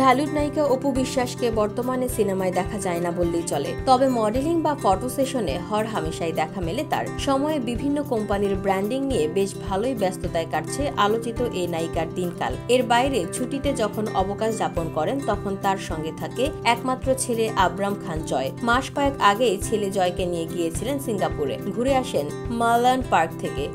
ঢালিউড নায়িকা অপু বিশ্বাসকে বর্তমানে সিনেমায় দেখা যায় না বললেই চলে। তবে মডেলিং বা ফটো সেশনে হর হামেশাই দেখা মেলে তার। সময়ে বিভিন্ন কোম্পানির ব্র্যান্ডিং নিয়ে বেশ ভালোই ব্যস্ততায় কাটছে আলোচিত এই নায়িকার দিনকাল। এর বাইরে ছুটিতে যখন অবকাশ যাপন করেন তখন তার সঙ্গে থাকে একমাত্র ছেলে আব্রাম খান জয়। মাস কয়েক আগেই ছেলে জয়কে নিয়ে গিয়েছিলেন সিঙ্গাপুরে। ঘুরে আসেন মালান পার্ক থেকে।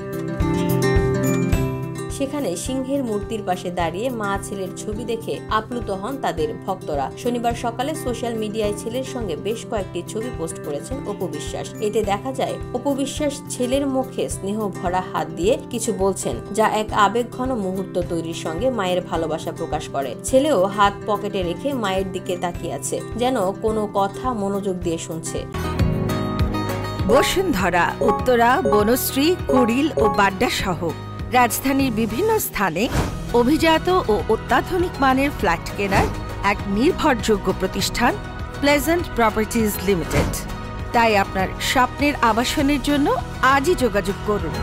সেখানে সিংহের মূর্তির পাশে দাঁড়িয়ে মা ছেলের ছবি দেখে আপ্লুত হন তাদের ভক্তরা। শনিবার সকালে সোশ্যাল মিডিয়ায় ছেলের সঙ্গে বেশ কয়েকটি ছবি পোস্ট করেছেন অপু বিশ্বাস। এতে দেখা যায় অপু বিশ্বাস ছেলের মুখে স্নেহ ভরা হাত দিয়ে কিছু বলছেন, যা এক আবেগঘন মুহূর্ত তৈরির সঙ্গে মায়ের ভালোবাসা প্রকাশ করে। ছেলেও হাত পকেটে রেখে মায়ের দিকে তাকিয়ে আছে, যেন কোনো কথা মনোযোগ দিয়ে শুনছে। বসুন্ধরা, উত্তরা, বনশ্রী, কুড়িল ও বাড্ডা সহ রাজধানীর বিভিন্ন স্থানে অভিজাত ও অত্যাধুনিক মানের ফ্ল্যাট কেনার এক নির্ভরযোগ্য প্রতিষ্ঠান প্লেজেন্ট প্রপার্টিজ লিমিটেড। তাই আপনার স্বপ্নের আবাসনের জন্য আজই যোগাযোগ করুন।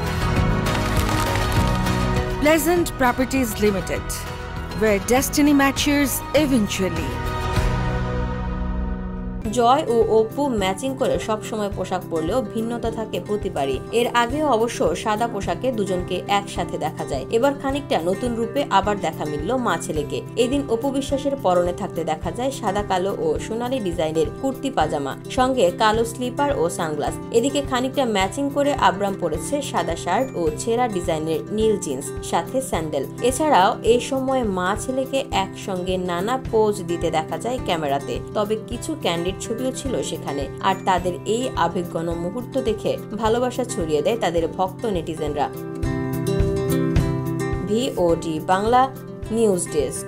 Pleasant Properties Limited, where destiny matches eventually. Joy ও অপু ম্যাচিং করে সবসময় পোশাক পরলেও ভিন্নতা থাকে প্রতিবারই। এর আগেও অবশ্য সাদা পোশাকে দুজনকে একসাথে দেখা যায়। এবার খানিকটা নতুন রূপে আবার দেখা মিলল মা ছেলেকে। এদিন অপু বিশ্বাসের পরনে থাকতে দেখা যায় সাদা কালো ও সোনালী ডিজাইনের কুর্তি পাজামা, সঙ্গে কালো স্লিপার ও সানগ্লাস। এদিকে খানিকটা ম্যাচিং করে আব্রাম পরেছে সাদা শার্ট ও ছেঁড়া ডিজাইনের নীল জিন্স, সাথে স্যান্ডেল। এছাড়াও এই সময় মা ছেলেকে একসঙ্গে নানা পোজ দিতে দেখা যায় ক্যামেরাতে। তবে কিছু ক্যান্ডিড ছবিও ছিল সেখানে। আর তাদের এই আবেগঘন মুহূর্ত দেখে ভালোবাসা ছড়িয়ে দেয় তাদের ভক্ত নেটিজেনরা। VOD Bangla news desk.